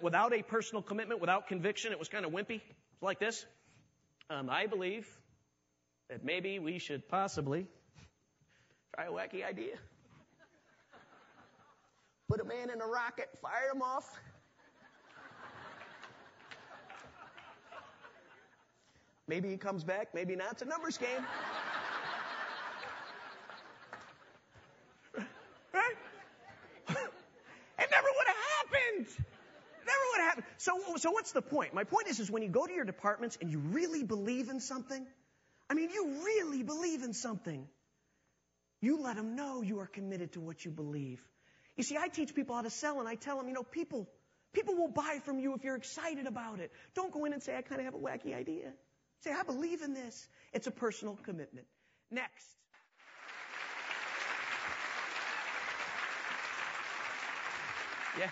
without a personal commitment, without conviction. It was kind of wimpy. It's like this. I believe that maybe we should possibly try a wacky idea. Put a man in a rocket, fire him off. Maybe he comes back, maybe not. It's a numbers game. Right? It never would have happened. Never would have happened. So what's the point? My point is when you go to your departments and you really believe in something, you really believe in something, you let them know you are committed to what you believe. You see, I teach people how to sell, and I tell them, people will buy from you if you're excited about it. Don't go in and say, I kind of have a wacky idea. Say, I believe in this. It's a personal commitment. Next. Yeah,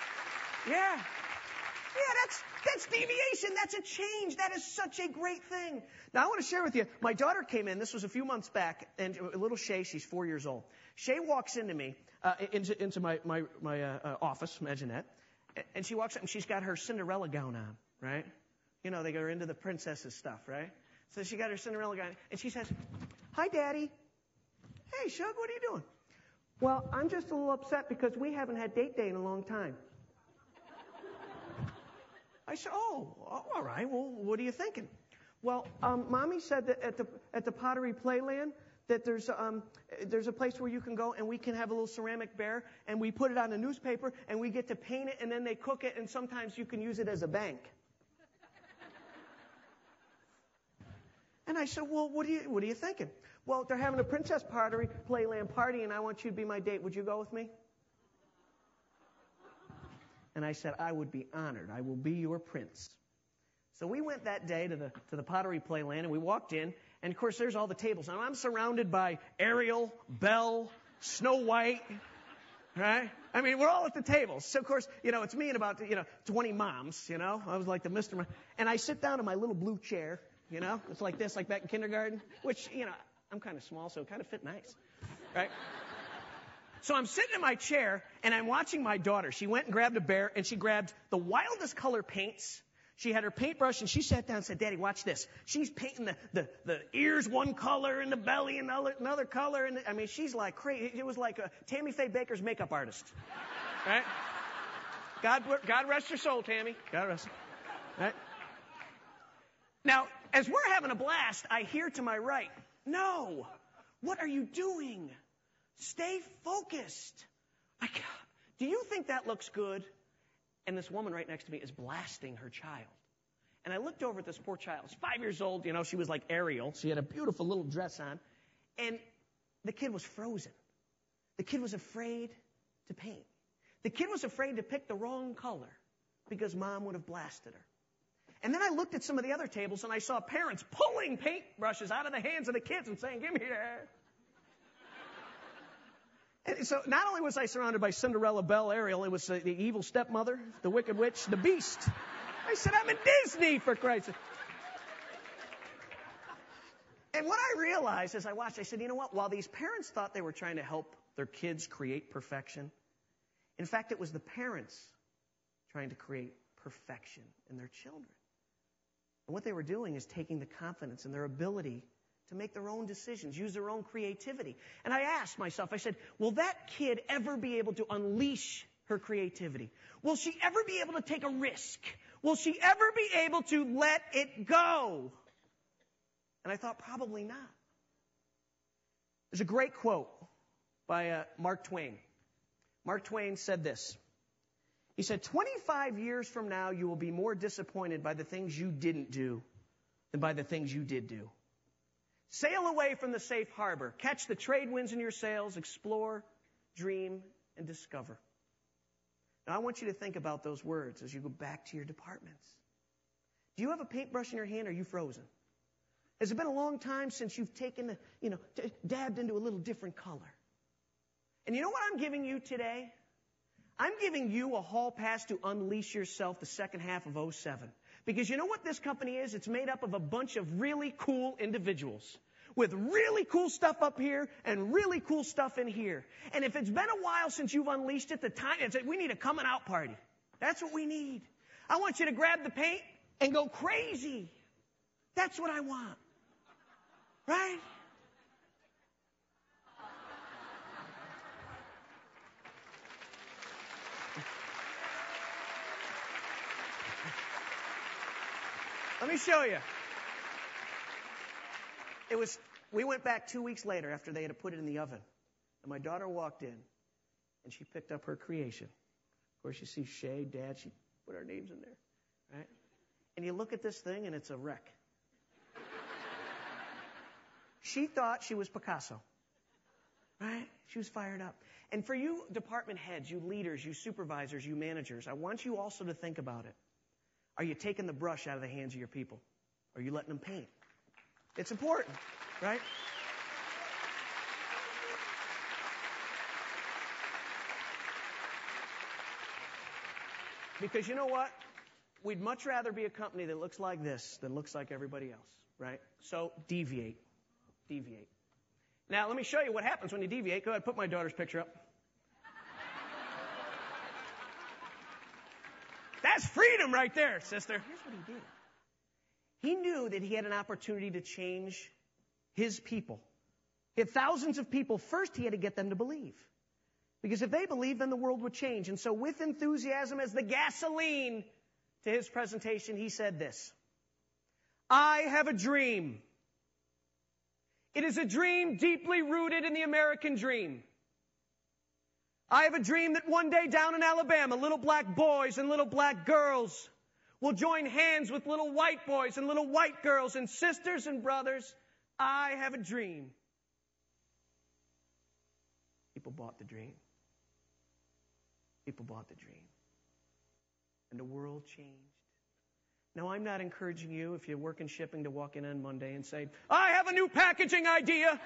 that's deviation. That's a change. That is such a great thing. Now, I want to share with you, my daughter came in, this was a few months back, and little Shay, she's 4 years old. Shay walks into me, into my office, imagine that, and she walks up and she's got her Cinderella gown on, right? They go into the princesses stuff, right? So she got her Cinderella gown, and she says, hi, Daddy. Hey, Shug, what are you doing? Well, I'm just a little upset because we haven't had date day in a long time. I said, oh, all right. Well, what are you thinking? Well, Mommy said that at the Pottery Playland that there's a place where you can go and we can have a little ceramic bear and we put it on a newspaper and we get to paint it and then they cook it and sometimes you can use it as a bank. And I said, well, what are you thinking? Well, they're having a Princess Pottery Playland party and I want you to be my date. Would you go with me? And I said, I would be honored. I will be your prince. So we went that day to the Pottery Playland, and we walked in, and of course there's all the tables. Now I'm surrounded by Ariel, Belle, Snow White, right? We're all at the tables. So of course, it's me and about 20 moms, I was like the Mr. Mom. And I sit down in my little blue chair, it's like this, like back in kindergarten, which, I'm kind of small, so it kind of fit nice, right? So I'm sitting in my chair, and I'm watching my daughter. She went and grabbed a bear, and she grabbed the wildest color paints. She had her paintbrush, and she sat down and said, Daddy, watch this. She's painting the ears one color and the belly another color. And she's like crazy. It was like a Tammy Faye Baker's makeup artist. Right? God rest your soul, Tammy. God rest her. Right? Now, as we're having a blast, I hear to my right, no, what are you doing? Stay focused. Do you think that looks good? And this woman right next to me is blasting her child. And I looked over at this poor child. She's 5 years old. She was like Ariel. She had a beautiful little dress on. And the kid was frozen. The kid was afraid to paint. The kid was afraid to pick the wrong color because Mom would have blasted her. And then I looked at some of the other tables and I saw parents pulling paintbrushes out of the hands of the kids and saying, give me that. And so not only was I surrounded by Cinderella, Belle, Ariel, it was the evil stepmother, the wicked witch, the beast. I said, I'm in Disney, for Christ's sake. And what I realized as I watched, I said, you know what? While these parents thought they were trying to help their kids create perfection, in fact, it was the parents trying to create perfection in their children. And what they were doing is taking the confidence in their ability to make their own decisions, use their own creativity. And I asked myself, I said, will that kid ever be able to unleash her creativity? Will she ever be able to take a risk? Will she ever be able to let it go? And I thought, probably not. There's a great quote by Mark Twain. Mark Twain said this. He said, 25 years from now, you will be more disappointed by the things you didn't do than by the things you did do. Sail away from the safe harbor. Catch the trade winds in your sails. Explore, dream, and discover. Now, I want you to think about those words as you go back to your departments. Do you have a paintbrush in your hand or are you frozen? Has it been a long time since you've taken, dabbed into a little different color? And you know what I'm giving you today? I'm giving you a hall pass to unleash yourself the second half of 07. Because you know what this company is? It's made up of a bunch of really cool individuals with really cool stuff up here and really cool stuff in here. And if it's been a while since you've unleashed it, we need a coming out party. That's what we need. I want you to grab the paint and go crazy. That's what I want. Right? Let me show you. We went back 2 weeks later after they had put it in the oven. And my daughter walked in, and she picked up her creation. Of course, you see Shay, Dad, she put our names in there. Right? And you look at this thing, and it's a wreck. She thought she was Picasso. Right? She was fired up. And for you department heads, you leaders, you supervisors, you managers, I want you also to think about it. Are you taking the brush out of the hands of your people? Are you letting them paint? It's important, right? Because you know what? We'd much rather be a company that looks like this than looks like everybody else, right? So deviate. Deviate. Now, let me show you what happens when you deviate. Go ahead, put my daughter's picture up. That's freedom right there, sister. Here's what he did. He knew that he had an opportunity to change his people. He had thousands of people. First, he had to get them to believe. Because if they believed, then the world would change. And so with enthusiasm as the gasoline to his presentation, he said this. I have a dream. It is a dream deeply rooted in the American dream. I have a dream that one day down in Alabama, little black boys and little black girls will join hands with little white boys and little white girls and sisters and brothers. I have a dream. People bought the dream. People bought the dream. And the world changed. Now, I'm not encouraging you, if you work in shipping, to walk in on Monday and say, I have a new packaging idea.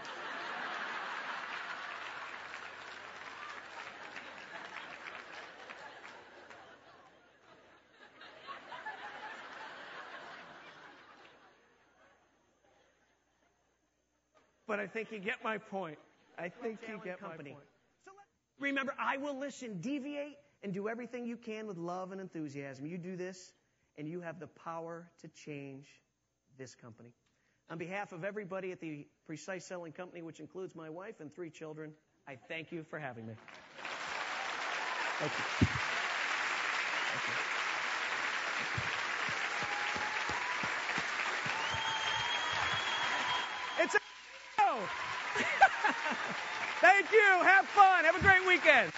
But I think you get my point. I think you get my point. So remember, I will listen, deviate, and do everything you can with love and enthusiasm. You do this, and you have the power to change this company. On behalf of everybody at the Precise Selling Company, which includes my wife and 3 children, I thank you for having me. Thank you. Thank you. It's a Thank you. Have fun. Have a great weekend.